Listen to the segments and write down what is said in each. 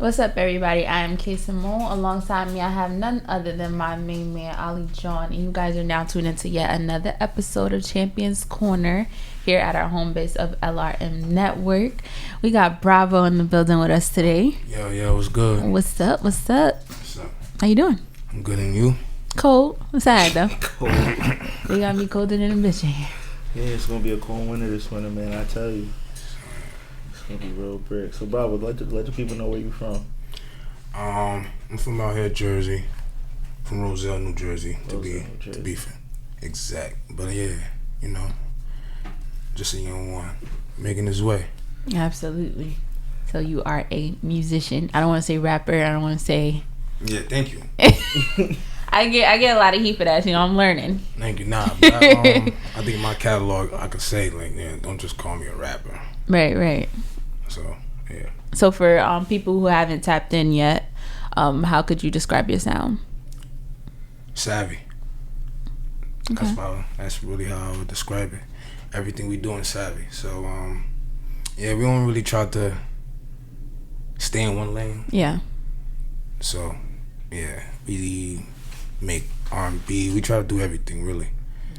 What's up, everybody? I am Kayy Simone. Alongside me, I have none other than my main man, Ali John. And you guys are now tuned into yet another episode of Champions Corner here at our home base of LRM Network. We got Bravo in the building with us today. Yo, what's good? What's up? What's up? How you doing? I'm good, and you? Cold. What's that, though? Cold. We got me colder than a bitch in here. Yeah, it's gonna be a cold winter this winter, man. I tell you, it's gonna be real brick. So, Bravo, let the people know where you from. I'm from out here, Jersey, from Roselle, New Jersey, to be exact. But yeah, you know, just a young one making his way. Absolutely. So you are a musician. I don't want to say rapper. I don't want to say. Yeah, thank you. I get a lot of heat for that. You know, I'm learning. Thank you. Nah, but I think my catalog, I could say, like, yeah, don't just call me a rapper. Right. So, yeah. So for people who haven't tapped in yet, how could you describe your sound? Savvy. Okay. That's really how I would describe it. Everything we do is savvy. So, yeah, we don't really try to stay in one lane. Yeah. So, yeah, we make R&B. We try to do everything, really.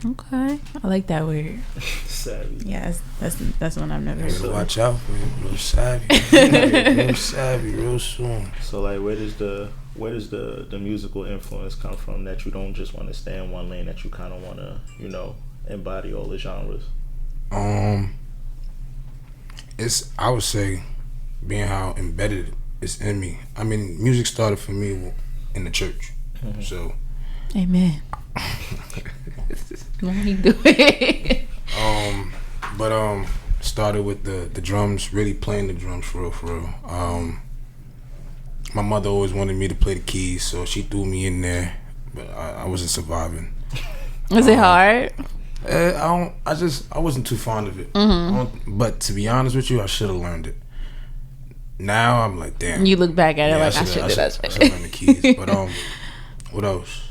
Okay, I like that word. Savvy. Yeah, that's one I've never heard. Watch out, man. Real savvy. Real savvy, real soon. So, like, where does the musical influence come from that you don't just want to stay in one lane, that you kind of want to, you know, embody all the genres? I would say, being how embedded it's in me. I mean, music started for me in the church. Mm-hmm. So, amen. Let me do it. But started with the drums, really playing the drums for real. My mother always wanted me to play the keys, so she threw me in there, but I wasn't surviving. Was it hard? I wasn't too fond of it. Mm-hmm. But to be honest with you, I should have learned it. Now I'm like, damn. You look back at it like I should do that. I should learn the keys. But what else?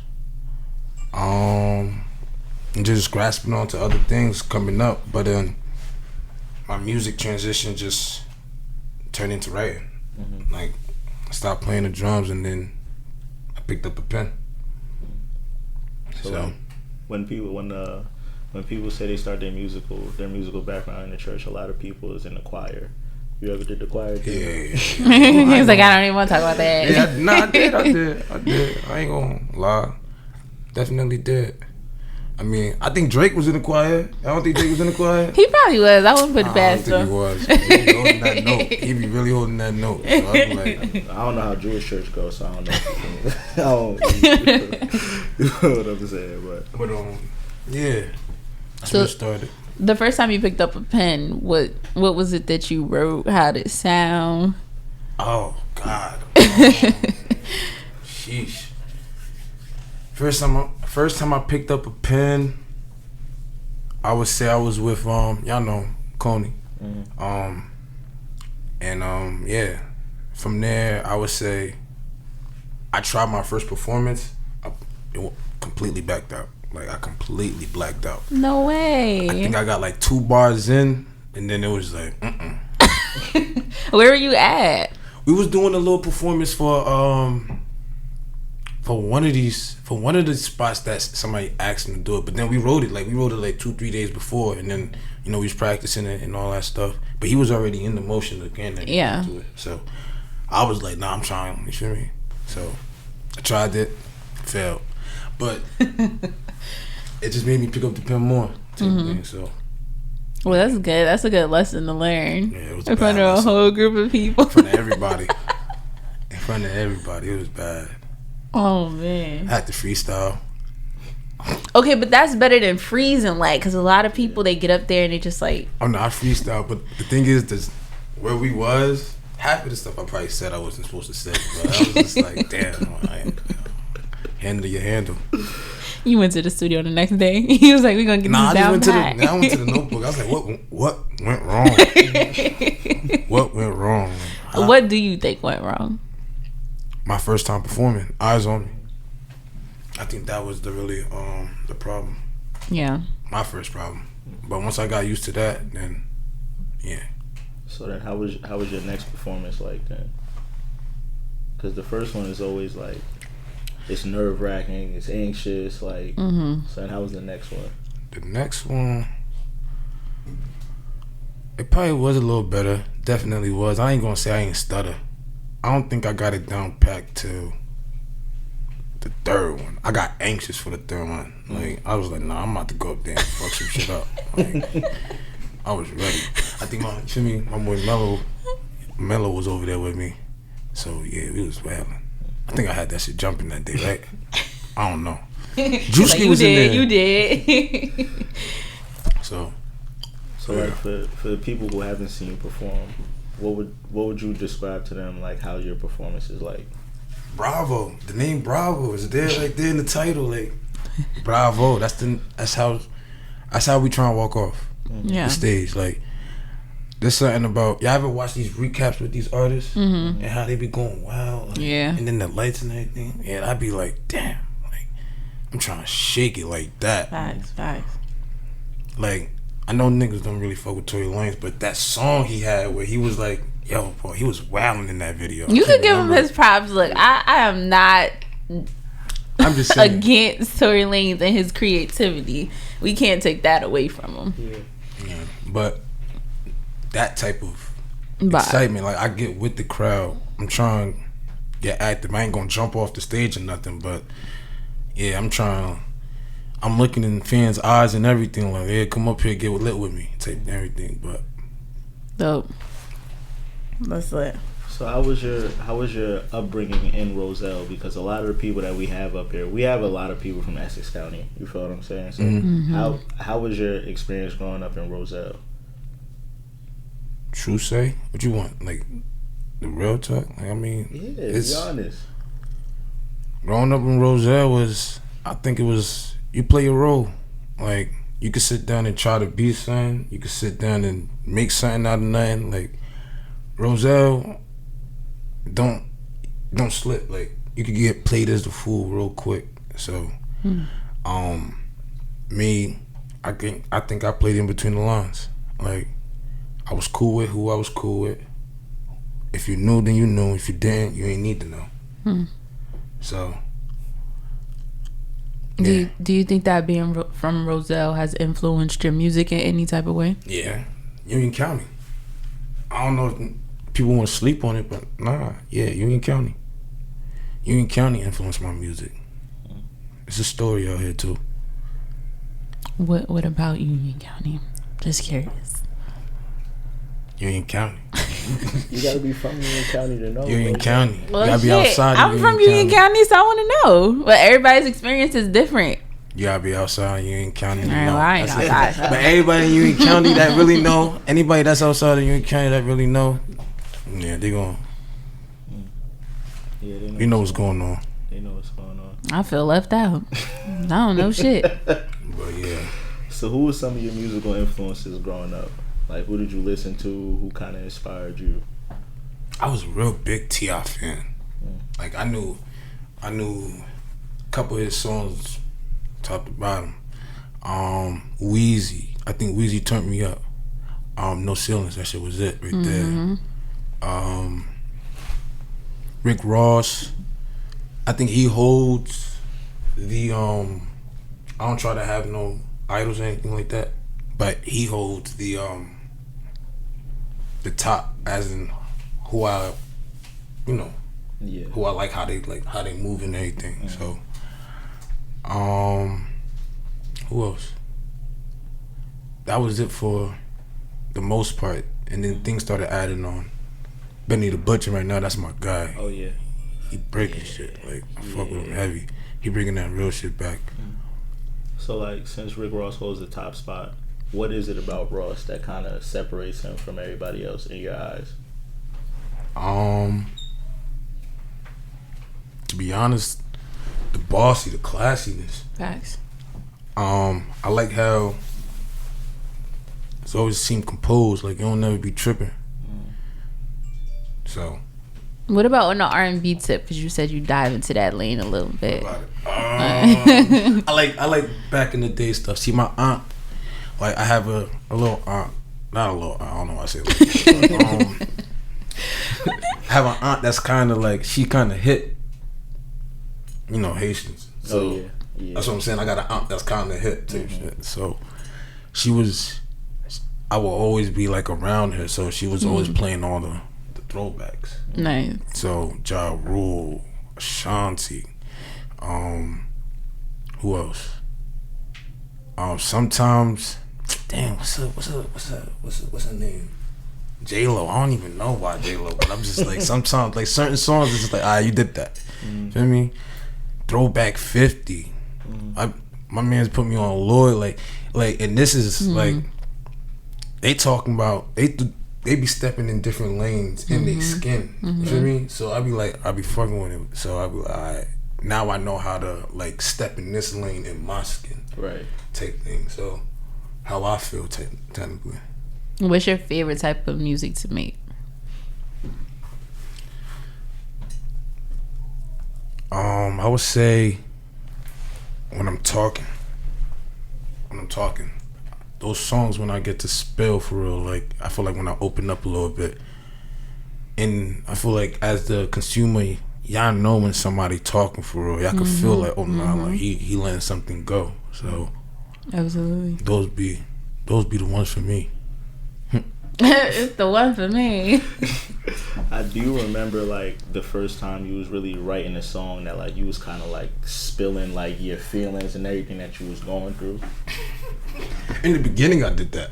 Just grasping onto other things coming up. But then my music transition just turned into writing. Mm-hmm. Like, I stopped playing the drums and then I picked up a pen. So when people say they start their musical background in the church, a lot of people is in the choir. You ever did the choir thing? Yeah. He was like, I don't even want to talk about that. Yeah, I did. I ain't gonna lie. Definitely did. I mean, I think Drake was in the choir. I don't think Drake was in the choir. He probably was. I wouldn't put it past him. I don't think he was. He be holding that note. He be really holding that note. So I be like, I don't know how Jewish church goes, so I don't know. You know what I'm saying, but yeah. That's where it started. The first time you picked up a pen, what was it that you wrote? How did it sound? Oh God. Sheesh. First time I picked up a pen, I would say I was with y'all know Coney. Mm-hmm. Yeah. From there, I would say I tried my first performance. It completely backed out. Like, I completely blacked out. No way. I think I got like 2 bars in, and then it was like, Where were you at? We was doing a little performance for one of the spots that somebody asked him to do it. But then we wrote it like 2-3 days before, and then, you know, we was practicing it and all that stuff. But he was already in the motion again. Yeah. To it. So I was like, nah, I'm trying. You feel me? So I tried it, failed, but it just made me pick up the pen more. Mm-hmm. So. Well, that's good. That's a good lesson to learn. Yeah, it was in front of a whole group of people. In front of everybody. It was bad. Oh, man. I had to freestyle. Okay, but that's better than freezing, like, because a lot of people, they get up there and they just like... Oh, no, I freestyle, but the thing is, where we was, half of the stuff I probably said I wasn't supposed to say, but I was just like, damn, handle your handle. You went to the studio the next day? He was like, we're going to get this down pat. I went to the notebook. I was like, what went wrong? What went wrong? What do you think went wrong? My first time performing, eyes on me. I think that was the problem. Yeah. My first problem. But once I got used to that, then, yeah. So then how was your next performance like then? Because the first one is always like, it's nerve wracking, it's anxious. Like, so and how was the next one? The next one, it probably was a little better. Definitely was. I ain't gonna say I ain't stutter. I don't think I got it down packed till the third one. I got anxious for the third one. Like, I was like, nah, I'm about to go up there and fuck some shit up. Like, I was ready. I think my boy Mello was over there with me. So yeah, we was wailing. I think I had that shit jumping that day, right? I don't know. Drewski like, was in there. You did. So yeah. Like for the people who haven't seen you perform, what would you describe to them like how your performance is like? Bravo. The name Bravo is there right there in the title. Like Bravo. That's how we try and walk off the stage. Like there's something about y'all ever watch these recaps with these artists and how they be going wild, like, and then the lights and everything. And I'd be like, damn, like I'm trying to shake it like that. Facts. Like I know niggas don't really fuck with Tory Lanez, but that song he had where he was like, yo, boy, he was wilding in that video. You could give him his props. Look, I am not. I'm just saying. Against Tory Lanez and his creativity. We can't take that away from him. Yeah, but that type of excitement, like I get with the crowd. I'm trying to get active. I ain't gonna jump off the stage or nothing, but yeah, I'm looking in fans' eyes and everything. Like, yeah, come up here, get lit with me, type everything. But dope. That's lit. So how was your upbringing in Roselle? Because a lot of the people that we have up here, we have a lot of people from Essex County. You feel what I'm saying? So how was your experience growing up in Roselle? True say? What you want? Like the real talk? Like, I mean, be honest. Growing up in Roselle I think it was, you play your role. Like, you could sit down and try to be something. You could sit down and make something out of nothing. Like, Roselle, don't slip. Like, you could get played as the fool real quick. So, me, I think I played in between the lines. Like, I was cool with who I was cool with. If you knew, then you knew. If you didn't, you ain't need to know. So, yeah. Do you think that being from Roselle has influenced your music in any type of way? Yeah, Union County. I don't know if people want to sleep on it, but nah. Yeah, Union County. Union County influenced my music. It's a story out here too. What about Union County? Just curious. Union County. You gotta be from Union County to know. Union County. Well, you gotta be outside. I'm from Union County, so I want to know. But everybody's experience is different. You gotta be outside Union County. To know. Well, I ain't outside. But everybody in Union County that really know, anybody that's outside of Union County that really know, yeah, they gonna. Yeah, they know. You know what's going on. They know what's going on. I feel left out. I don't know shit. But yeah. So who were some of your musical influences growing up? Like, who did you listen to? Who kind of inspired you? I was a real big T.I. fan. Like, I knew a couple of his songs top to bottom. Weezy. I think Weezy turned me up. No Ceilings. That shit was it right there. Rick Ross. I think he holds the I don't try to have no idols or anything like that, but he holds the top, as in who I who I like how they move and everything. So who else? That was it for the most part, and then things started adding on. Benny the Butcher right now, that's my guy. Oh yeah, he breaking shit. Like, I fuck with him heavy. He bringing that real shit back. So, like, since Rick Ross holds the top spot, what is it about Ross that kind of separates him from everybody else in your eyes? To be honest, the bossy, the classiness. Facts. I like how it's always seemed composed. Like, you don't never be tripping. So. What about on the R&B tip? Because you said you dive into that lane a little bit. What about it? I like back in the day stuff. See, my aunt, like, I have a little aunt, not a little aunt. I don't know why I say it. have an aunt that's kind of like, she kind of hit, you know, Haitians. So that's what I'm saying. I got an aunt that's kind of hit type shit. So she was, I will always be like around her. So she was always playing all the throwbacks. Nice. So Ja Rule, Ashanti, who else? Sometimes, damn, what's her name? J-Lo. I don't even know why J-Lo, but I'm just like, sometimes like certain songs it's just like, you did that. Feel me? Throwback 50. My man's put me on Lloyd, like, and this is like, they talking about, they be stepping in different lanes in their skin. You feel me? So I be fucking with him. So I be like, alright, now I know how to like step in this lane in my skin. Right. Type thing. So how I feel technically. What's your favorite type of music to make? I would say when I'm talking. Those songs when I get to spill for real, like I feel like when I open up a little bit, and I feel like as the consumer, y'all know when somebody talking for real, y'all can feel like, oh nah, like he letting something go. So absolutely, those be the ones for me. It's the one for me. I do remember like the first time you was really writing a song that like you was kind of like spilling like your feelings and everything that you was going through. In the beginning, I did that.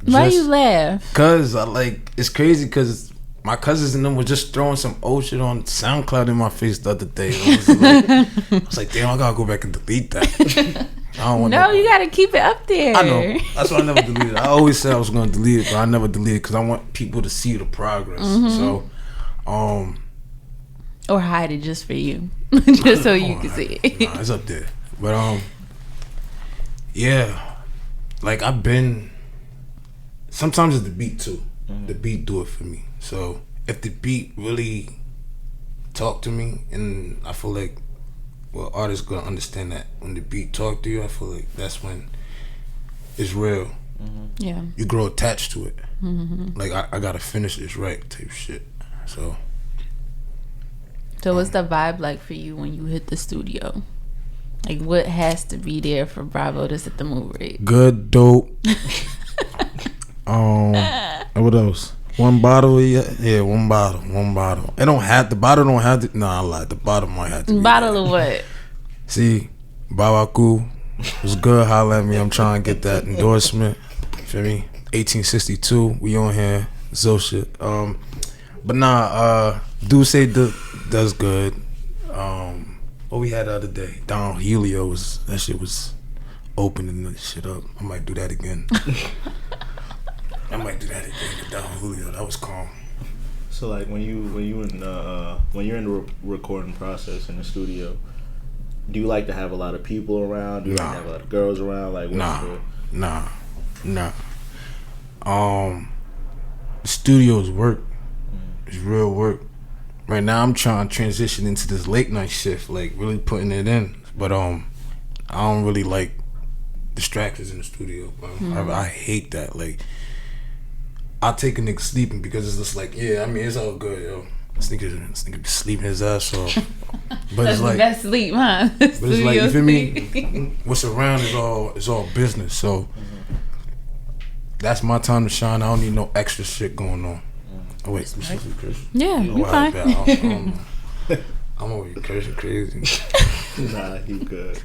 Why you laugh? Cause I like, it's crazy because my cousins and them was just throwing some old shit on SoundCloud in my face the other day. I was like, damn, I gotta go back and delete that. I don't want you gotta keep it up there. I know. That's why I never deleted it. I always said I was gonna delete it, but I never deleted it because I want people to see the progress. So, or hide it just for you, just so you can see it. Nah, it's up there. But yeah, like I've been. Sometimes it's the beat too. The beat do it for me. So if the beat really talk to me, and I feel like, well, artists gonna understand that when the beat talk to you, I feel like that's when it's real. Yeah, you grow attached to it. Like I gotta finish this right type shit. So what's the vibe like for you when you hit the studio? Like what has to be there for Bravo to set the mood right? Good, dope. What else? One bottle, yeah, one bottle. It don't have, the bottle don't have to, nah, I lied. The bottle might have to be bottle there. Of what? See, Babaku was good. Holla at me. I'm trying to get that endorsement. Feel me? 1862. We on here. So shit. But nah. Do say does good. What we had the other day? Don Helio that shit was opening the shit up. I might do that again. With Don Julio. That was calm. So like when you're in the recording process in the studio, do you like to have a lot of people around? Do you like to have a lot of girls around? Like Nah. The studio's work. It's real work. Right now I'm trying to transition into this late night shift, like really putting it in. But I don't really like distractions in the studio. I hate that. Like I take a nigga sleeping because it's just like, yeah, I mean it's all good, yo. This nigga be sleeping his ass off. But that's it's like the best sleep, huh? But it's like, you feel me? What's around is all business. So that's my time to shine. I don't need no extra shit going on. Oh wait, yeah, you fine. I'm over here cursing crazy. Nah, you good.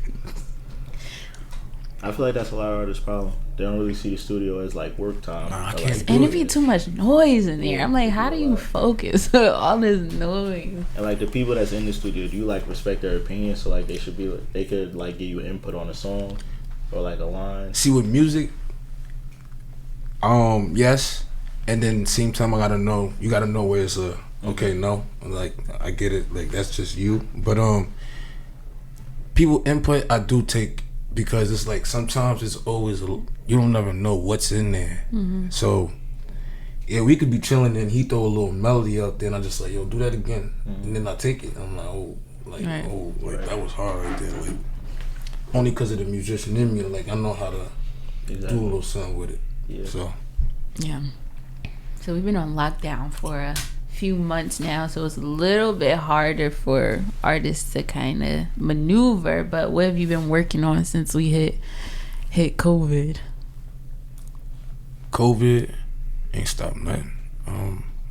I feel like that's a lot of artists' problem. They don't really see the studio as like work time. Nah, I can't and it be too much noise in there. I'm like, how do you focus? All this noise. And like the people that's in the studio, do you like respect their opinion? So like they could like give you input on a song or like a line. See, with music, yes, and then same time you gotta know where it's okay, no, like I get it, like that's just you. But people input I do take. Because it's like sometimes it's always you don't never know what's in there. So yeah, we could be chilling and he throw a little melody out there and I just like, yo, do that again. And then I take it. I'm like, that was hard right there. Like only because of the musician in me, like I know how to do a little something with it. Yeah. So yeah. So we've been on lockdown for a few months now, so it's a little bit harder for artists to kind of maneuver. But what have you been working on since we hit COVID? COVID ain't stopped nothing.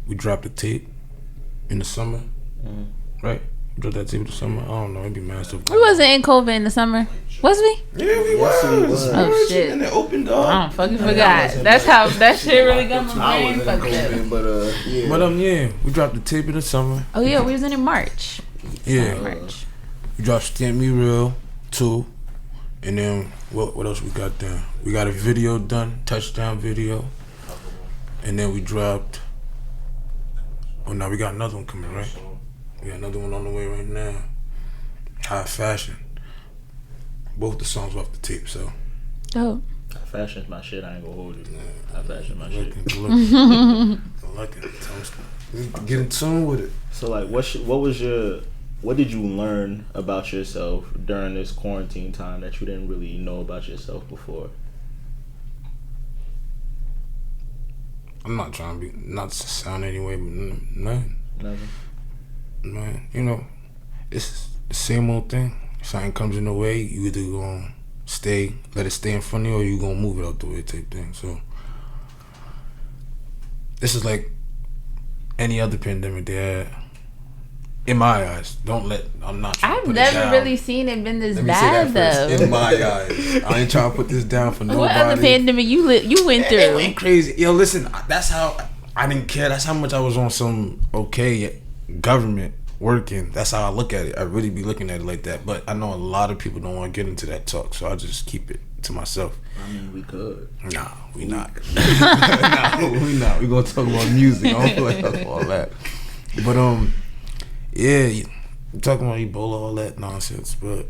We dropped a tape in the summer, right? Dropped that tape in the summer. I don't know. It'd be mad stuff. We wasn't in COVID in the summer, was we? Yeah, we was. Oh shit! And it opened up. I don't fucking forgot. That's how that shit really got my brain fucked up. But yeah, we dropped the tape in the summer. Oh yeah, we was in March. Yeah, March. We dropped Stamp Me Real 2, and then what else we got done? We got a video done, touchdown video, and then we dropped. Oh, now we got another one coming, right? We got another one on the way right now. High Fashion. Both the songs off the tape, so. Oh. High Fashion's my shit. I ain't gonna hold you. High Fashion my shit. Get in tune with it. So like, what did you learn about yourself during this quarantine time that you didn't really know about yourself before? I'm not trying to not to sound anyway, but nothing. Nothing. Man, you know, it's the same old thing. If something comes in the way, you either gonna let it stay in front of you, or you gonna move it out the way type thing. So this is like any other pandemic they had. In my eyes, I'm not trying I've to put never it down. really seen it been this Let me bad say that first. though. In my eyes, I ain't trying to put this down for nobody. What other pandemic you went through? It went crazy. Yo, listen, that's how I didn't care. That's how much I was on some government working. That's how I look at it. I really be looking at it like that. But I know a lot of people don't want to get into that talk, so I just keep it to myself. I mean, we could. Nah, we not. We not. We gonna talk about music. I don't feel like all that. But yeah. We're talking about Ebola, all that nonsense, but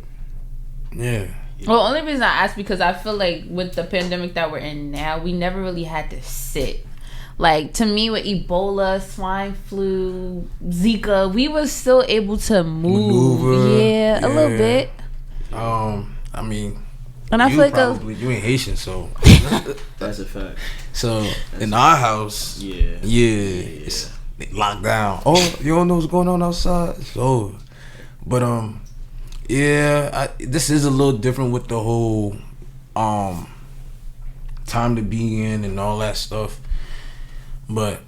yeah. Well, only reason I ask because I feel like with the pandemic that we're in now, we never really had to sit. Like, to me, with Ebola, swine flu, Zika, we was still able to move. Maneuver, yeah, a little bit. I mean, and I feel like you ain't Haitian, so That's a fact. So in our house, yeah, it's locked down. Oh, you don't know what's going on outside? It's over. But this is a little different with the whole time to be in and all that stuff. But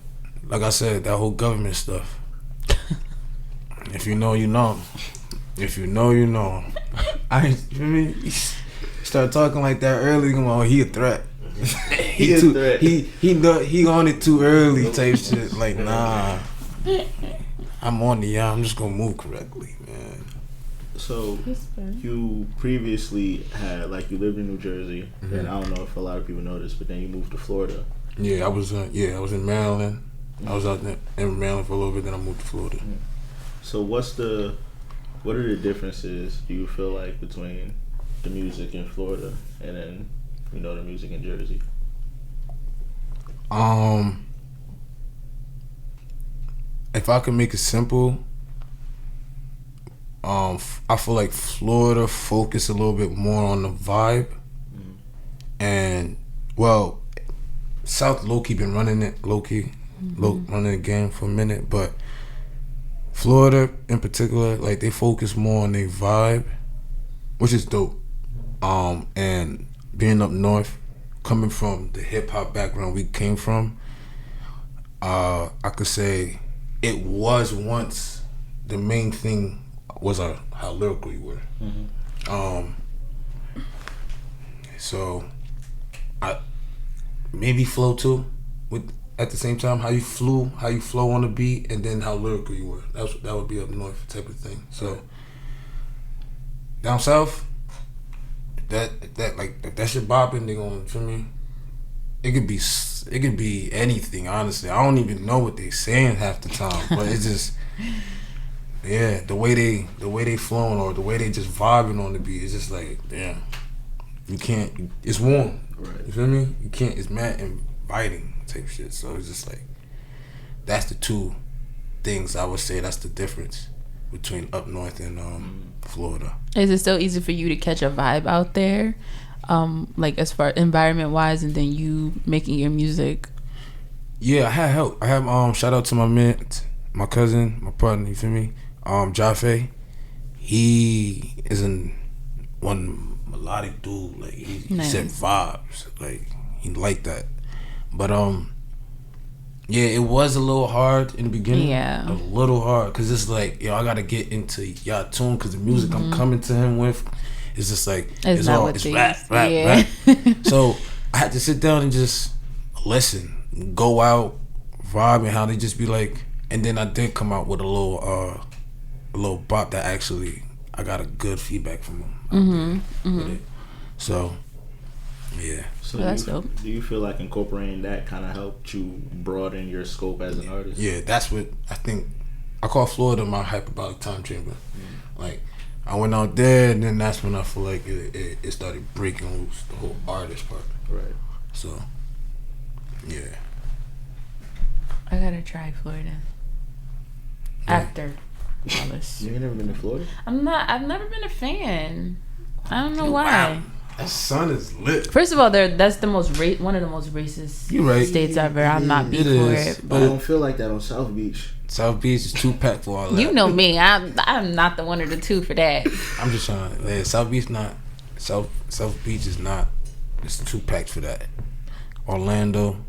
like I said, that whole government stuff. If you know, you know. If you know, you know. You feel me? Start talking like that early. Oh, he a threat. He on it too early type shit. Like, nah. I'm on the I'm just gonna move correctly, man. So you previously had, like, you lived in New Jersey, and I don't know if a lot of people know this, but then you moved to Florida. Yeah, I was in Maryland. I was out there in Maryland for a little bit, then I moved to Florida. So what are the differences do you feel like between the music in Florida and then, the music in Jersey? If I could make it simple, I feel like Florida focus a little bit more on the vibe, and South low-key been running it, running the game for a minute, but Florida in particular, like, they focus more on their vibe, which is dope. And being up north, coming from the hip-hop background we came from, I could say it was once the main thing was how lyrical you were. So I maybe flow too, with at the same time how you flow on the beat, and then how lyrical you were. That would be up north type of thing. So down south, that like if that shit bopping, they gonna feel me. It could be anything. Honestly, I don't even know what they saying half the time, but it's just the way they flowing, or the way they just vibing on the beat. It's just like, damn, you can't. It's warm. Right. You feel me? You can't. It's mad inviting type shit. So it's just like, that's the two things I would say. That's the difference between up north and Florida. Is it still easy for you to catch a vibe out there, like as far environment wise, and then you making your music? Yeah, I had help. I have shout out to my man, my cousin, my partner. You feel me? Jaffe. He is one melodic dude. Like he said vibes. Like he liked that. But yeah, it was a little hard in the beginning. Yeah, a little hard because it's like, yo, I gotta get into y'all tune because the music I'm coming to him with is just like it's rap. So I had to sit down and just listen, go out, vibe, and how they just be like. And then I did come out with a little bop that actually I got a good feedback from him. So yeah. So that's dope. Do you feel like incorporating that kind of helped you broaden your scope as an artist? Yeah, that's what I think. I call Florida my hyperbolic time chamber. Like, I went out there, and then that's when I feel like it started breaking loose, the whole artist part. Right. So, yeah. I gotta try Florida. After all this. You ain't never been to Florida? I've never been a fan. I don't know why. Wow. That sun is lit. First of all, that's the most one of the most racist states ever. I'm not being for it. But I don't feel like that on South Beach. South Beach is too packed for all that. You know me. I'm not the one or the two for that. I'm just trying. Yeah, South Beach not. South Beach is not. It's too packed for that. Orlando,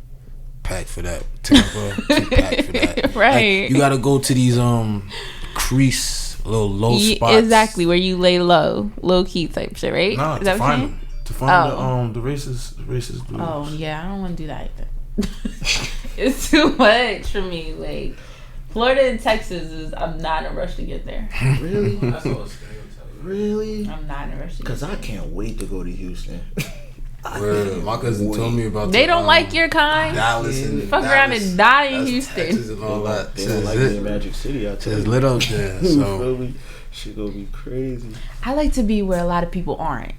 packed for that. Tampa, too packed for that. Right. Like, you gotta go to these crease. Little low spots. Exactly, where you lay low key type shit, right? Nah, is that to what find you're them. To find the racist dudes. Oh yeah, I don't want to do that either. It's too much for me. Like Florida and Texas I'm not in a rush to get there. Really? That's all Really? I'm not in a rush to get Because there. I can't wait to go to Houston. My cousin told me about they don't like your kind. Dallas and fuck around and die in Houston. Texas and all that. They don't like me in Magic City. I tell you. It's lit up there. So Shit gonna be crazy. I like to be where a lot of people aren't.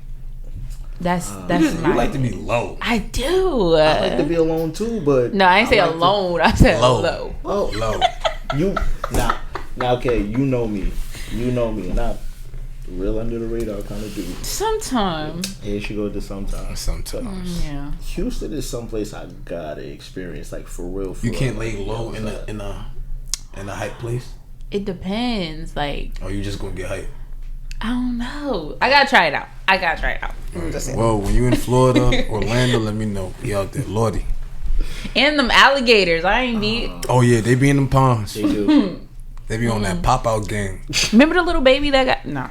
That's you like to be low. I do. I like to be alone too, but no, I ain't say alone. I said low. Oh, low. You now, okay. You know me, and I'm real under the radar kind of dude. Sometimes. Here she go to sometimes. Yeah. Houston is someplace I gotta experience, like for real. You can't lay low in a hype place. It depends. Like. Or you just gonna get hype? I don't know. I gotta try it out. Well, when you in Florida, Orlando, let me know. Be out there, Lordy. And them alligators. I ain't beat. Oh yeah, they be in them ponds. They do. They be on that pop out game. Remember the little baby that got no.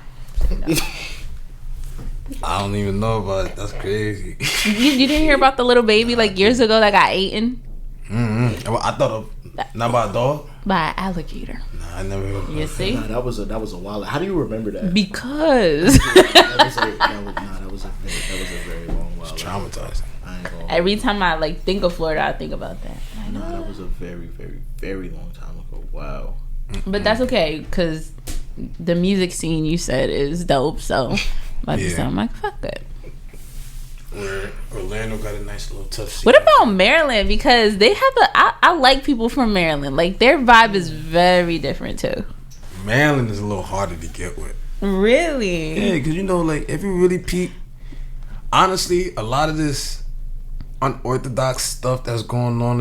I don't even know about it. That's crazy. You didn't hear about the little baby like years ago that got eaten? I thought not by a dog. By an alligator. Nah, I never heard of You see? Nah, that was a while. How do you remember that? Because that was a very long while. It's traumatizing. I ain't gonna every time I like think of Florida, I think about that. No, that was a very, very, very long time ago. Wow. But that's okay, because the music scene you said is dope, so I'm like, fuck it. Where Orlando got a nice little tough scene. What about Maryland? Because they have I like people from Maryland. Like, their vibe is very different, too. Maryland is a little harder to get with. Really? Yeah, because, like, if you really peep, honestly, a lot of this unorthodox stuff that's going on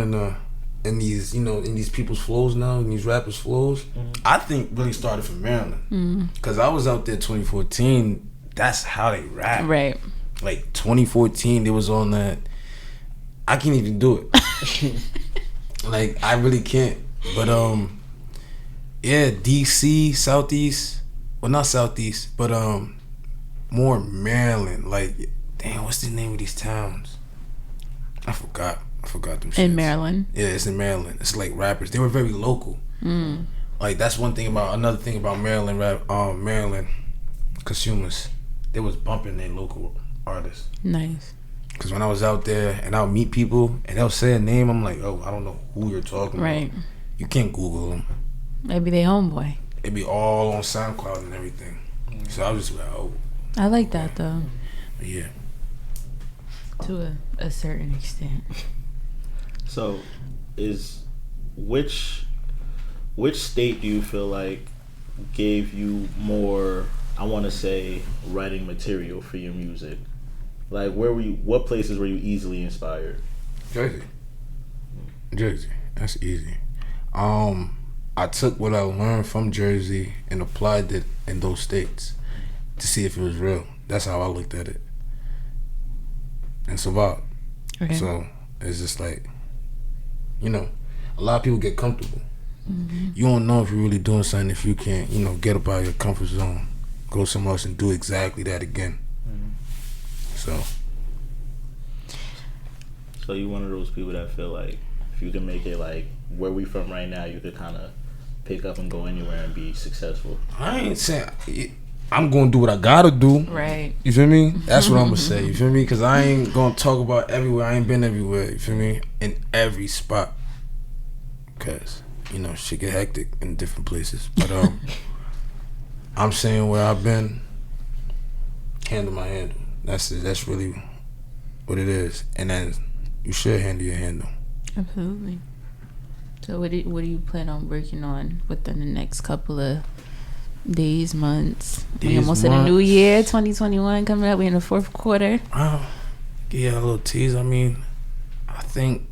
in these people's flows now, in these rappers' flows, I think really started from Maryland. Because I was out there 2014, that's how they rap. Right. Like 2014, they was on that. I can't even do it. Like, I really can't. But yeah, DC, Southeast. Well, not Southeast, but more Maryland. Like, damn, what's the name of these towns? I forgot them shits. In Maryland? Yeah, it's in Maryland. It's like rappers. They were very local. Like, that's another thing about Maryland rap. Maryland consumers, they was bumping their local artists. Nice. Because when I was out there and I'll meet people and they'll say a name, I'm like, oh, I don't know who you're talking right. about. You can't Google them. Maybe they homeboy. It be all on SoundCloud and everything. So I was just like, oh. I like that though. Yeah. To a certain extent. So, which state do you feel like gave you more, I want to say, writing material for your music? Like, what places were you easily inspired? Jersey. Jersey. That's easy. I took what I learned from Jersey and applied it in those states to see if it was real. That's how I looked at it. And survived. Okay. So it's just like, you know, a lot of people get comfortable. Mm-hmm. You don't know if you're really doing something if you can't, you know, get up out of your comfort zone, go somewhere else and do exactly that again. Mm-hmm. So you one of those people that feel like if you can make it like where we from right now, you could kind of pick up and go anywhere and be successful. I ain't saying I'm gonna do what I gotta do. Right. You feel me? That's what I'm gonna say. You feel me? Because I ain't gonna talk about everywhere. I ain't been everywhere. You feel me? In every spot. Because, you know, shit get hectic in different places. But I'm saying where I've been, handle my handle. That's it. That's really what it is. And then you should handle your handle. Absolutely. So what do you plan on working on within the next couple of days, months? We almost in the new year, 2021 coming up. We in the fourth quarter. Yeah, a little tease. I mean, I think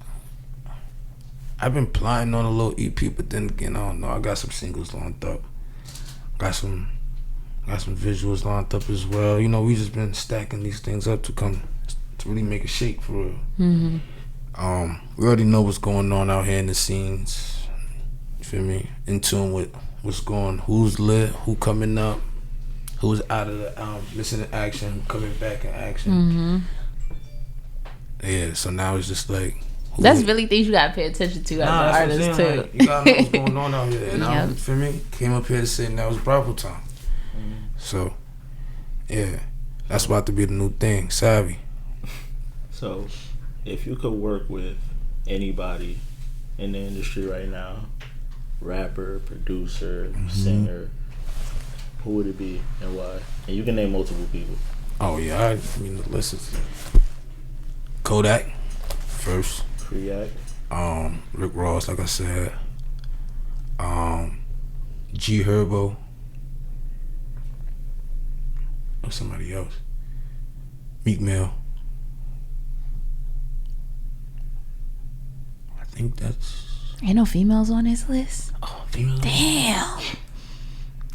I've been plotting on a little EP, but then again, I don't know. I got some singles lined up. Got some visuals lined up as well. You know, we just been stacking these things up to really make a shake for real. Mm-hmm. We already know what's going on out here in the scenes. You feel me? In tune with what's going, who's lit, who coming up, who's out of the missing in action, who coming back in action. Mm-hmm. Yeah, so now it's just like that's really things you gotta pay attention to as an artist too. Like, you gotta know what's going on out here. And I, feel me? Came up here to say that was Bravo time. Mm-hmm. So yeah, that's about to be the new thing. Savvy. So, if you could work with anybody in the industry right now, rapper, producer, mm-hmm. singer, who would it be and why? And you can name multiple people. Oh yeah, I mean the list is Kodak first. React. Rick Ross, like I said. G Herbo. Or somebody else. Meek Mill. I think that's. Ain't no females on this list. Oh, females. Damn.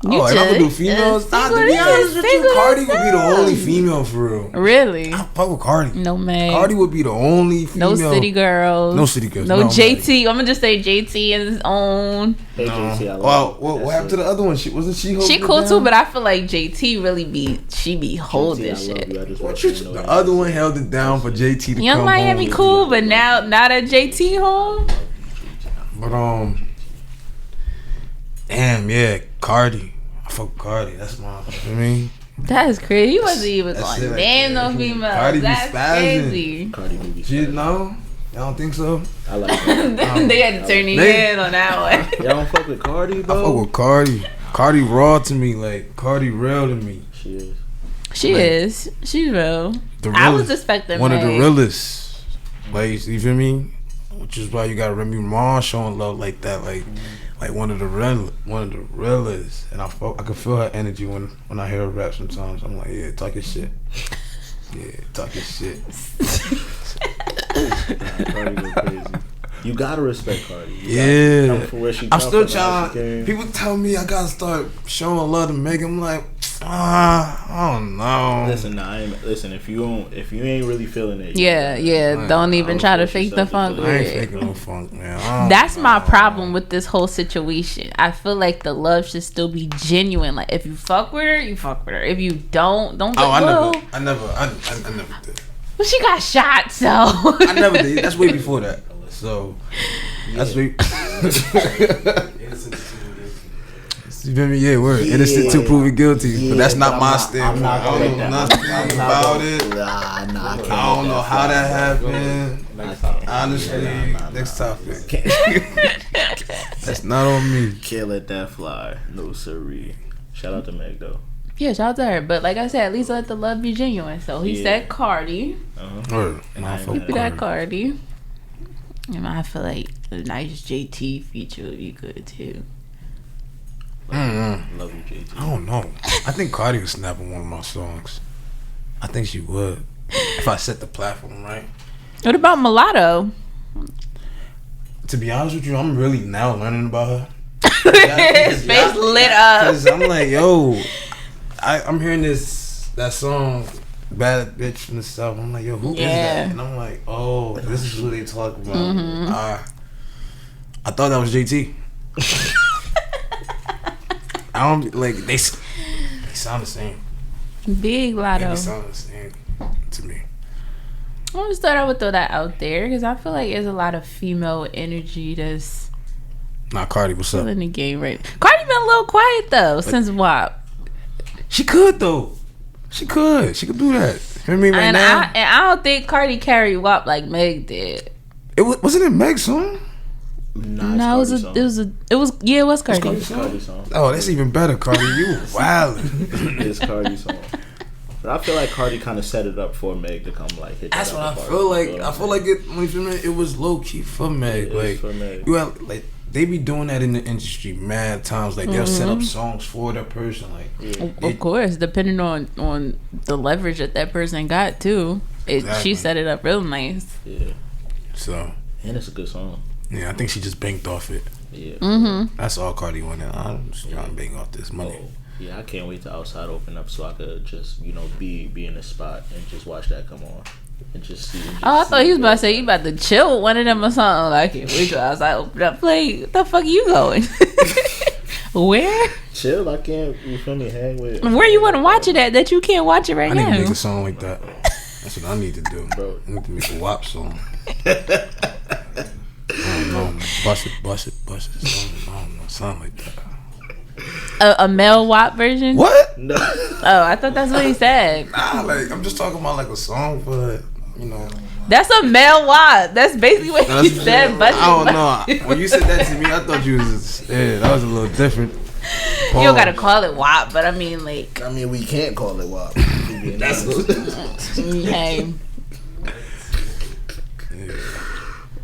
If I'm gonna do females, to be honest with you, Cardi would be the only female for real. Really? I fuck with Cardi. No man. Cardi would be the only female. No city girls. No city girls. No JT. I'm gonna just say JT in his own. Hey, JT, I love well, what happened to the other one? Wasn't she? She cool too, but I feel like JT really be holding shit. The other one held it down for JT to Young come Miami home. cool, but now that JT home. But damn, yeah, Cardi. I fuck with Cardi. That's my. You know what I mean? That is crazy. You wasn't even going to name no females. Cardi that's be spazzing. Crazy. Cardi be spazzing. No? Y'all don't think so? I like that. They had to turn their head on that one. Y'all don't fuck with Cardi, bro? I fuck with Cardi. Cardi raw to me. Like, Cardi real to me. She is. She's real. I was expecting one of the realest. Like, you feel me? Which is why you got Remy Ma showing love like that. Like one of the realest, and I can feel her energy when I hear her rap sometimes. I'm like, yeah, talk your shit. Yeah, talk your shit. Cardi go crazy. You gotta respect Cardi. I'm still trying. People tell me I gotta start showing love to Megan. I'm like, I don't know. Listen, if you ain't really feeling it. Yeah. Don't even try to fake the funk. I ain't faking no funk, man. That's my problem with this whole situation. I feel like the love should still be genuine. Like, if you fuck with her, you fuck with her. If you don't get I never did. Well, she got shot, so I never did. That's way before that. So that's way. You feel me? Yeah, word. Innocent till proven guilty. Yeah, but that's not my stand. I don't know nothing about it. I don't know how that happened. Honestly, next topic. That's not on me. Can't let that fly. No siree. Shout out to Meg though. Yeah, shout out to her. But like I said, at least let the love be genuine. So he said Cardi. And I fuck with that Cardi. And I feel like a nice JT feature would be good too. Love you, JT. I don't know. I think Cardi would snap on one of my songs. I think she would. If I set the platform right. What about Mulatto? To be honest with you, I'm really now learning about her. His face lit up. Because I'm like, yo, I'm hearing that song, Bad Bitch from the South. I'm like, yo, who is that? And I'm like, oh, this is who they talk about. Mm-hmm. I thought that was JT. I don't like they sound the same. Big Lotto. They sound the same to me. I just thought I would throw that out there because I feel like there's a lot of female energy that's Not Cardi. What's up? in the game right. Cardi been a little quiet though since WAP. She could though. She could do that. You know what I mean? Right now. I don't think Cardi carried WAP like Meg did. Wasn't it Meg's song? Nah, it was Cardi. It's Cardi's song. Oh, that's even better, Cardi. You wildin'. It's Cardi's song. But I feel like Cardi kind of set it up for Meg to come like hit. That's what I feel like. I feel like it was low key for Meg. Like for Meg. You have, like they be doing that in the industry mad times. Like they'll set up songs for that person. Like Of course, depending on the leverage that person got too. She set it up real nice. Yeah. So. And it's a good song. Yeah, I think she just banked off it. Yeah. Mm-hmm. That's all Cardi wanted. I'm just trying to bank off this money. Oh, yeah, I can't wait to outside open up so I could just, be in the spot and just watch that come on. And just see. I thought he was about to say you about to chill with one of them or something. Like, I can't wait till outside open up. Like, what the fuck you going? Where? Chill, I can't, you feel me, hang with. Where you want to watch it at that you can't watch it right now? I need to make a song like that. That's what I need to do. Bro. I need to make a WAP song. I don't know. Bust it. I don't know. Something like that. A male WAP version? What? No. Oh, I thought that's what he said. Nah, like I'm just talking about like a song for That's a male WAP. That's basically what he said. But I don't know. When you said that to me, I thought you was that was a little different. You don't gotta call it WAP, but I mean like. I mean, we can't call it WAP. That's Hey.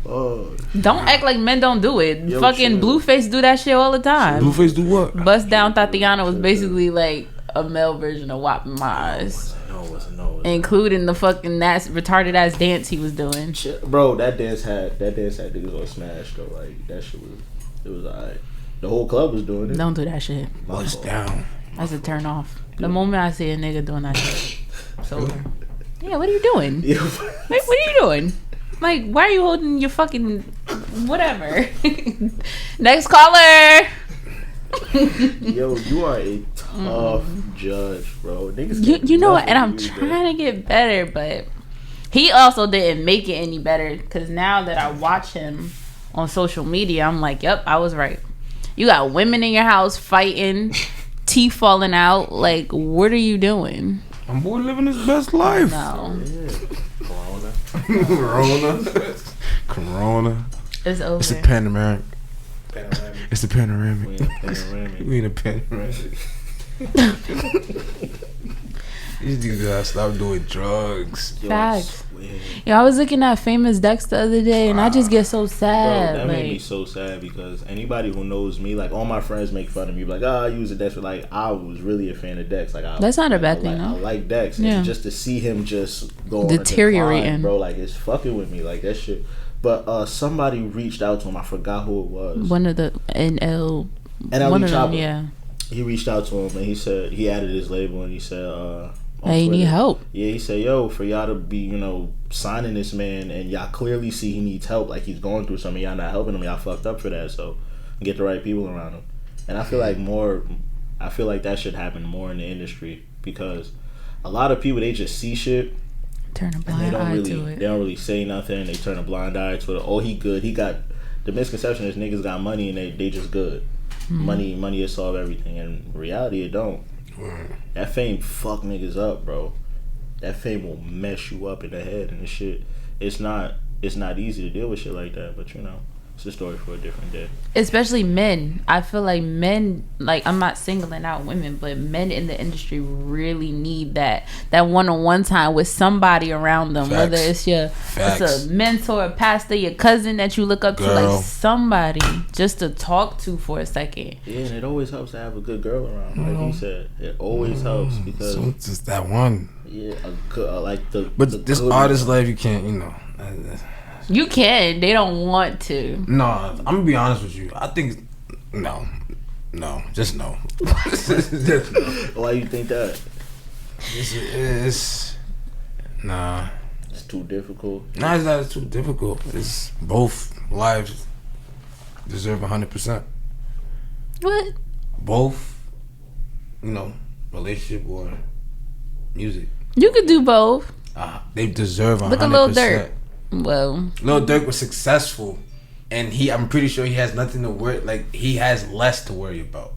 Oh. Don't act like men don't do it. Yo, Fucking chill. Blueface do that shit all the time. Blueface do what? Bust Down Tatiana was basically like a male version of WAP in my eyes. No. Including the fucking retarded ass dance he was doing. Bro, that dance had niggas on smash though. Like that shit was alright. The whole club was doing it. Don't do that shit. Bust down. That's a turn off. The moment I see a nigga doing that shit, it's over. Yeah, what are you doing? What are you doing? Like, why are you holding your fucking whatever? Next caller. Yo, you are a tough judge, bro. Niggas You know what? And I'm trying to get better, but he also didn't make it any better because now that I watch him on social media, I'm like, yep, I was right. You got women in your house fighting, teeth falling out. Like, what are you doing? I'm boy living his best life. No. Corona. It's over. It's a panoramic. It's a panoramic. We in a panoramic. These dudes gotta stop doing drugs. Facts. Yo, I was looking at Famous Dex the other day, and I just get so sad. Bro, that made me so sad because anybody who knows me, like all my friends make fun of me, like, I use a Dex, but like I was really a fan of Dex. Like, that's not a bad thing, though. I like Dex, yeah. and just to see him just go deteriorating, decline, bro, like it's fucking with me, like that shit. But somebody reached out to him. I forgot who it was. One of the NL. One of them, yeah. He reached out to him and he said he added his label and he said, "Hey, need help." Yeah, he said, "Yo, for y'all to be, signing this man and y'all clearly see he needs help, like he's going through something. Y'all not helping him. Y'all fucked up for that. So get the right people around him." And I feel like that should happen more in the industry because a lot of people, they just see shit. Turn a blind eye to it. They don't really say nothing. They turn a blind eye to it. Oh, he good. He got the misconception is niggas got money and they just good. Money will solve everything. In reality, it don't. That fame fuck niggas up, bro. That fame will mess you up in the head and shit. It's not easy to deal with shit like that, but it's a story for a different day. Especially men. I feel like men, like I'm not singling out women, but men in the industry really need that one-on-one time with somebody around them. Facts. Whether it's it's a mentor, a pastor, your cousin that you look up to, like somebody just to talk to for a second. Yeah, and it always helps to have a good girl around. Like he said, it always helps because so it's just that one. Yeah, a good But this artist life, you can't, You can. They don't want to. No, I'm gonna be honest with you. I think no, just no. Just no. Why you think that? It's nah. It's too difficult. Nah, it's not too difficult. It's both lives deserve 100%. What? Both, relationship or music. You could do both. They deserve 100%. Look at Lil Durk. Well, Lil Durk was successful, and I'm pretty sure he has nothing to worry. Like, he has less to worry about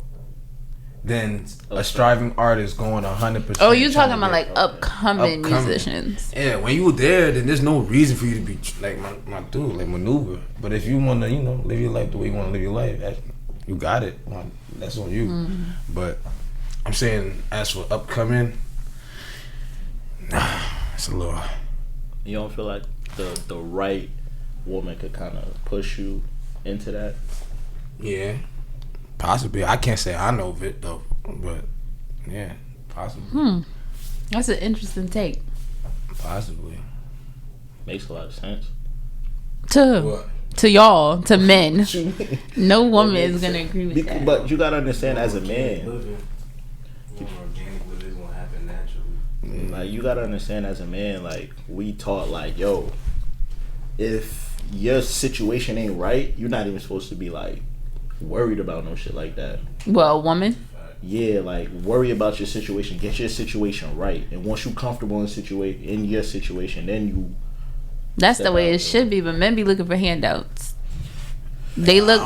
than a striving artist going 100%. Oh, you talking about like upcoming musicians? Yeah, when you there, then there's no reason for you to be like my dude, like maneuver. But if you want to, live your life the way you want to live your life, you got it. That's on you. But I'm saying, as for upcoming, it's a little. You don't feel like the right woman could kind of push you into that? Yeah, possibly. I can't say I know of it though, but yeah, possibly. That's an interesting take. Possibly. Makes a lot of sense. To y'all, to men. No woman is gonna agree with that. But you gotta understand, as a man, like, you gotta understand, as a man, like, we taught, like, yo, if your situation ain't right, you're not even supposed to be like worried about no shit like that. Well, a woman. Yeah, like, worry about your situation. Get your situation right, and once you're comfortable in your situation, then you. That's the way it should be. But men be looking for handouts. They look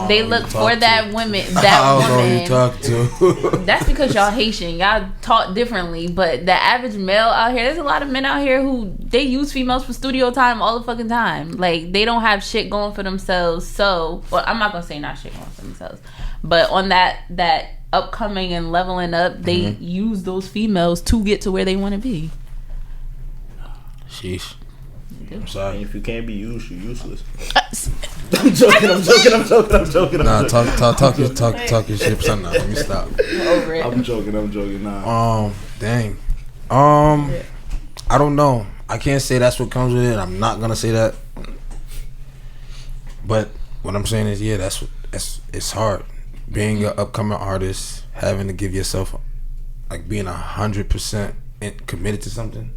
for that woman. That woman. I don't know who you talk to. That's because y'all Haitian. Y'all taught differently. But the average male out here, there's a lot of men out here who they use females for studio time all the fucking time. Like, they don't have shit going for themselves. So, well, I'm not gonna say not shit going for themselves, but on that upcoming and leveling up, they use those females to get to where they want to be. Sheesh. I'm sorry. And if you can't be used, you're useless. I'm joking. Nah, talk your shit. Son, nah, let me stop. Over it. I'm joking. Nah. Dang. I don't know. I can't say that's what comes with it. I'm not gonna say that. But what I'm saying is, yeah, it's hard. Being an upcoming artist, having to give yourself, like, being 100% committed to something.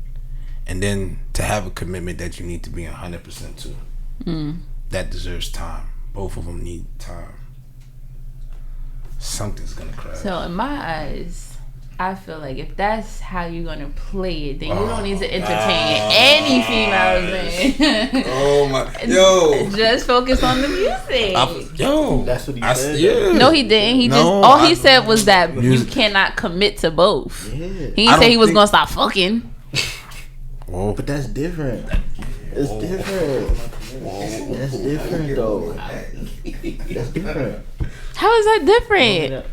And then to have a commitment that you need to be 100% to. That deserves time. Both of them need time. Something's gonna crash. So in my eyes, I feel like if that's how you're gonna play it, then you don't need to entertain any females. Then. Oh my, yo! Just focus on the music. That's what he said. Yeah. No, he didn't. He said was that you cannot commit to both. Yeah. He didn't say he was gonna stop fucking. Whoa. But that's different. It's different. That's different, though. That's different. How is that different?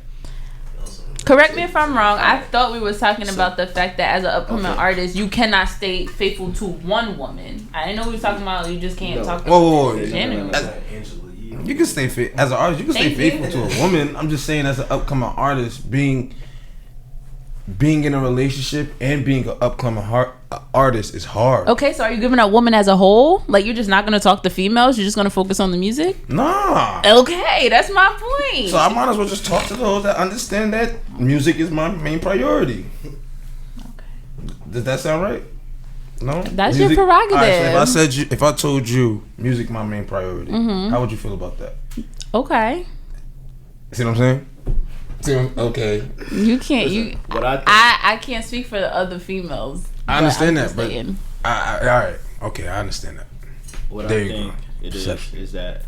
Correct me if I'm wrong. I thought we was talking about the fact that as an upcoming artist, you cannot stay faithful to one woman. I didn't know we were talking about you just can't talk. Whoa. Genuine. You can stay as an artist. You can stay faithful to a woman. I'm just saying, as an upcoming artist, being in a relationship and being an upcoming artist is hard. Okay, so are you giving a woman as a whole? Like, you're just not going to talk to females? You're just going to focus on the music? Nah. Okay, that's my point. So I might as well just talk to those that understand that music is my main priority. Okay. Does that sound right? No? That's your prerogative. Right, so if I told you music my main priority, how would you feel about that? Okay. See what I'm saying? Okay. You can't. I can't speak for the other females. I understand that, but all right. Okay, I understand that. What I think it is that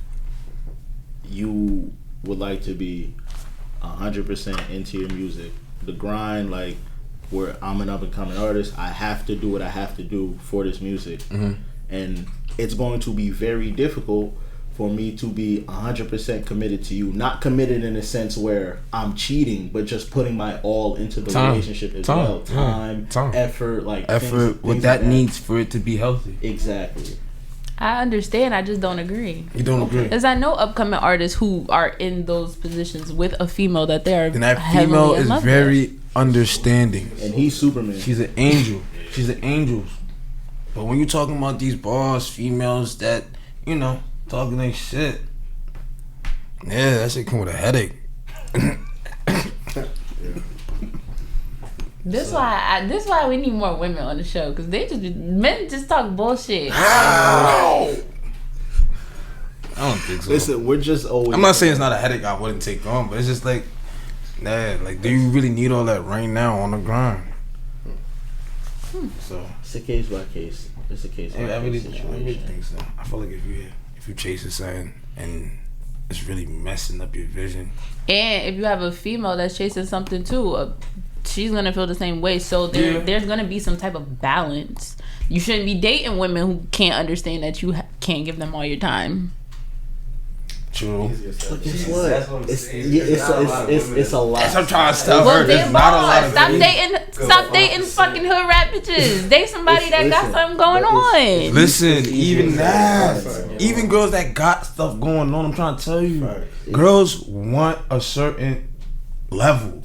you would like to be 100% into your music. The grind, like, where I'm an up and coming artist, I have to do what I have to do for this music, and it's going to be very difficult for me to be 100% committed to you. Not committed in a sense where I'm cheating, but just putting my all into the relationship as well. Time, effort, like effort, what that needs for it to be healthy. Exactly. I understand. I just don't agree. You don't agree? Because I know upcoming artists who are in those positions with a female that they are. And that female is very understanding. And he's Superman. She's an angel. She's an angel. But when you're talking about these boss females that you know, talking their shit. Yeah, that shit come with a headache. This why we need more women on the show, because men just talk bullshit. How? I don't think so. Listen, we're just always. I'm not saying it's not a headache I wouldn't take on, but it's just like, nah, like, do you really need all that right now on the grind? So it's a case by case. It's a case by case situation. I really think so. I feel like if you chase something and it's really messing up your vision, and if you have a female that's chasing something too, she's gonna feel the same way. So there's gonna be some type of balance. You shouldn't be dating women who can't understand that you can't give them all your time. True. But guess what? It's a lot. That's what I'm trying to tell her. Well, There's not a lot of Stop dating fucking hood rat bitches. Date somebody that got something going on. Listen, even that, even girls that got stuff going on, I'm trying to tell you, girls want a certain level.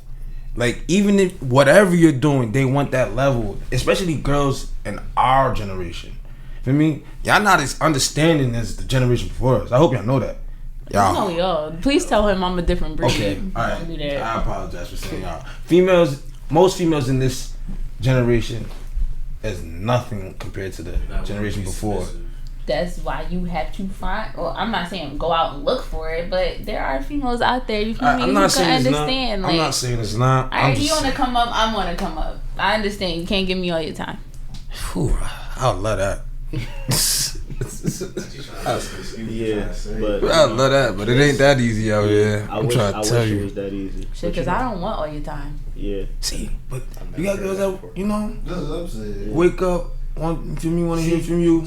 Like, even if whatever you're doing, they want that level. Especially girls in our generation. For me, y'all not as understanding as the generation before us. I hope y'all know that. Y'all. Y'all. Please tell him I'm a different breed. Okay, alright. I apologize for saying y'all. Most females in this generation is nothing compared to the generation before. That's why you have to find. Well, I'm not saying go out and look for it, but there are females out there. You feel me? I'm not saying understand. I'm not saying it's not. Alright, you want to come up? I want to come up. I understand. You can't give me all your time. Whew, I would love that. Yeah, but I love that, but it ain't that easy out here. I'm trying to tell you. It was that easy. Shit, because I don't want all your time. Yeah. See, but you got girls that, you know, wake up, want to hear from you.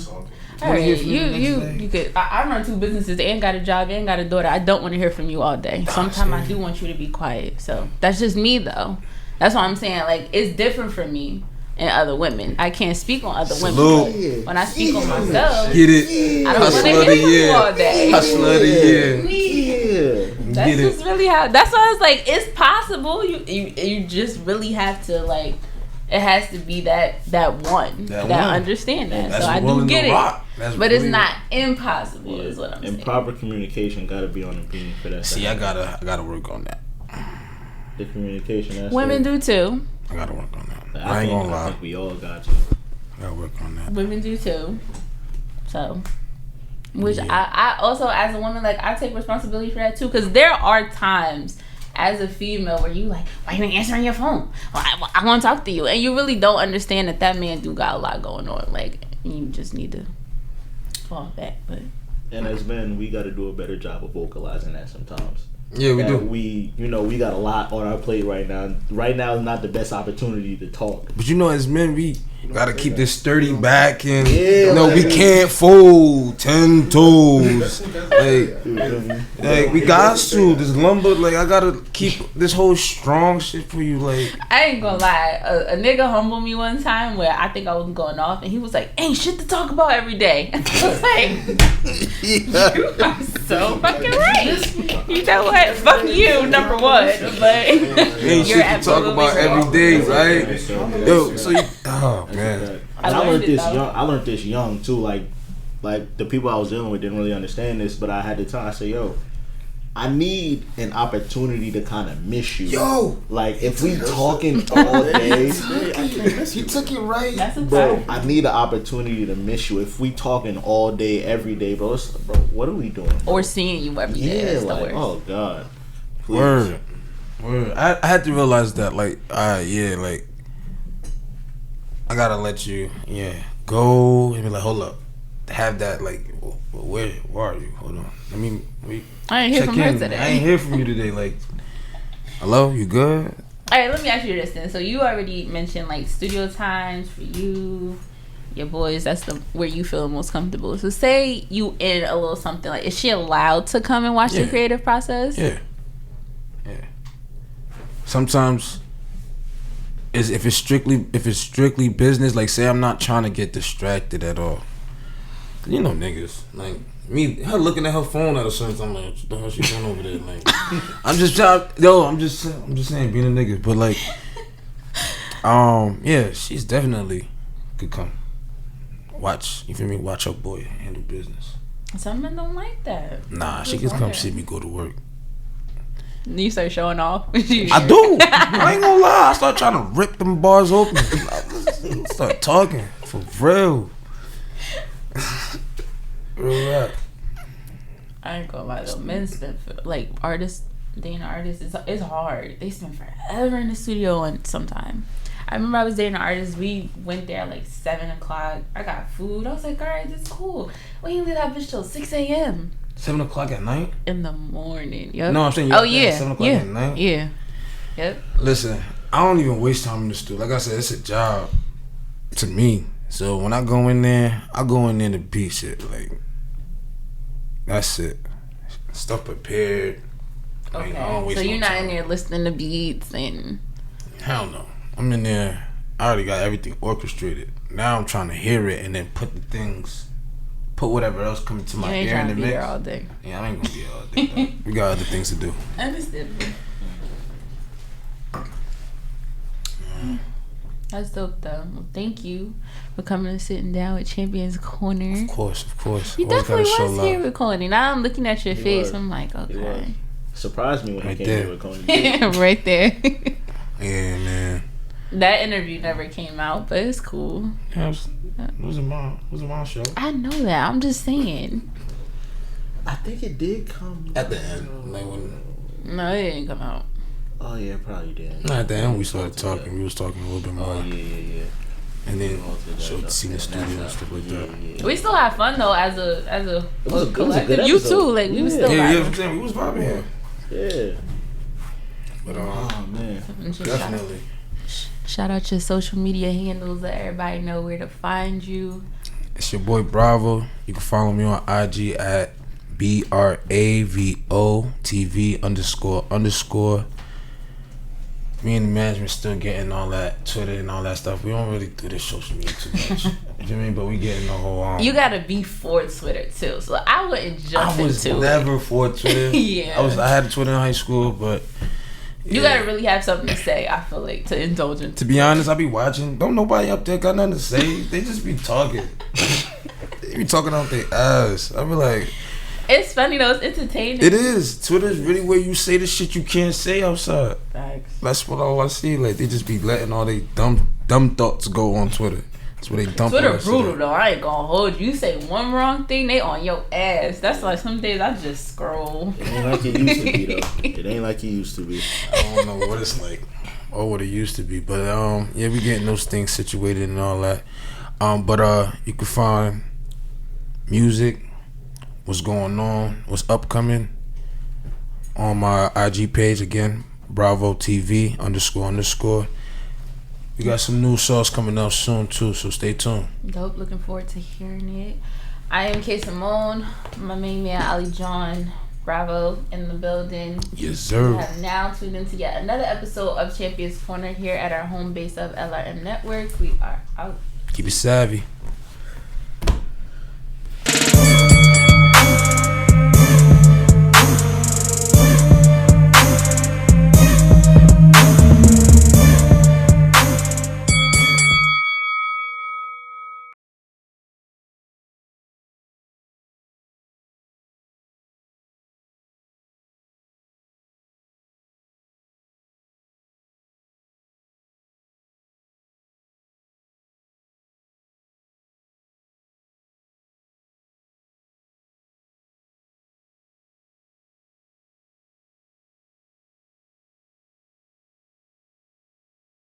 Alright, you could. I run 2 businesses and got a job and got a daughter. I don't want to hear from you all day. Sometimes I do want you to be quiet. So that's just me, though. That's what I'm saying. Like, it's different for me and other women. I can't speak on other women. But when I speak on myself, get it. I don't want to hear from you all day. Hustler of the year. Yeah. That's just really how. That's why it's like, it's possible. You just really have to, like, it has to be that one that understand that. That's so I do get it. But it's not impossible, is what I'm saying. And proper communication gotta be on the beam for that. See, I gotta work on that. The communication aspect. Women do too. I gotta work on that. I ain't gonna lie. I think we all got to. I gotta work on that. Women do too. So, which I also, as a woman, like, I take responsibility for that too, because there are times as a female where you like, why you ain't answering your phone? Well, I want to talk to you, and you really don't understand that man do got a lot going on. Like, you just need to fall back. But as men, we got to do a better job of vocalizing that sometimes. Yeah, we do. We got a lot on our plate right now. Right now is not the best opportunity to talk. But as men, we gotta keep this sturdy back, and we can't fold 10 toes. Like we got to this lumber. Like, I gotta keep this whole strong shit for you. Like, I ain't gonna lie, a nigga humbled me one time where I think I was going off, and he was like, "Ain't shit to talk about every day." I was like, "You are so fucking right." You know what? Fuck you, number one. But ain't shit to talk about every day, right? Yo, so oh man. I learned this young too. Like the people I was dealing with didn't really understand this, but I had the time. I said, "Yo, I need an opportunity to kind of miss you." Yo, like if we talking all day, you took it right. That's a bro. I need an opportunity to miss you. If we talking all day, every day, bro, what are we doing? Or seeing you every day. Yeah, like, oh God. Please. Word. I had to realize that, like, like, I gotta let you, go and be like, hold up, have that, like, where are you? Hold on, I ain't hear from her today. I ain't hear from you today. Like, hello, you good? All right, let me ask you this then. So you already mentioned, like, studio times for you, your boys. That's where you feel most comfortable. So say you in a little something, like, is she allowed to come and watch the creative process? Yeah. Sometimes, if it's strictly business, like, say I'm not trying to get distracted at all. You know, niggas, like me, her looking at her phone at a certain time, like, what the hell she doing over there? Like, I'm just saying, being a nigga, but like, she's definitely could come watch. You feel me? Watch her boy handle business. Some men don't like that. Nah, she can come see me go to work. You start showing off. I do. I ain't gonna lie. I start trying to rip them bars open. Start talking for real. Real rap. I ain't gonna lie though. Men spend like artists, dating artists. It's hard. They spend forever in the studio and sometime. I remember I was dating an artist. We went there at like 7:00. I got food. I was like, all right, this is cool. We didn't leave that bitch till 6 a.m. 7:00 at night? In the morning. Yep. No, I'm saying oh yeah, 7:00 at night. Yeah. Yep. Listen, I don't even waste time in the studio. Like I said, it's a job to me. So when I go in there, I go in there to beat shit. Like that's it. Stuff prepared. Okay. Like, so you're not in there listening to beats and. Hell no. I'm in there. I already got everything orchestrated. Now I'm trying to hear it and then put whatever else coming to my ear in the mix. You ain't trying to be here all day. Yeah, I ain't gonna be here all day. We got other things to do. Understandable. That's dope though. Well, thank you for coming and sitting down with Champions Corner. Of course. You definitely was here with Coney. Now I'm looking at your face. I'm like, okay. Surprised me when he came here with Coney. Right there. Yeah, man. That interview never came out, but it's cool. Yeah, it was a mom show. I know that. I'm just saying. I think it did come at the end. Like when. No, it didn't come out. Oh yeah, it probably did. At the end, we started talking. We was talking a little bit more. Oh yeah. And then showed the scene, the studio and stuff like that. Yeah. We still had fun though, as a collective. You too, like we was still. Yeah, I'm saying we was vibing here. Yeah. But oh man, definitely. Shout out your social media handles. Let everybody know where to find you. It's your boy Bravo. You can follow me on IG at BRAVOTV__. Me and the management still getting all that Twitter and all that stuff. We don't really do this social media too much. You know what I mean? But we getting the whole You gotta be for Twitter too. So I wouldn't jump into it. I was never for Twitter. Yeah. I had Twitter in high school, but you gotta really have something to say, I feel like, to indulge in. To be honest, I be watching. Don't nobody up there got nothing to say. They just be talking. They be talking out their ass. I be like, it's funny though. It's entertaining. It is. Twitter's really where you say the shit you can't say outside. Thanks. That's what I see. Like they just be letting all they dumb thoughts go on Twitter. That's where they dump. Twitter brutal though. I ain't gonna hold you. You say one wrong thing, they on your ass. That's like some days I just scroll. It ain't like it used to be though. It ain't like it used to be. I don't know what it's like or what it used to be, but yeah, we getting those things situated and all that. But you can find music, what's going on, what's upcoming on my IG page again, Bravo TV __. We got some new songs coming out soon too, so stay tuned. Dope, looking forward to hearing it. I am Kayy Simone, my main man Ali John, Bravo in the building. Yes, sir. We have now tuned into yet another episode of Champions Corner here at our home base of LRM Network. We are out. Keep it savvy.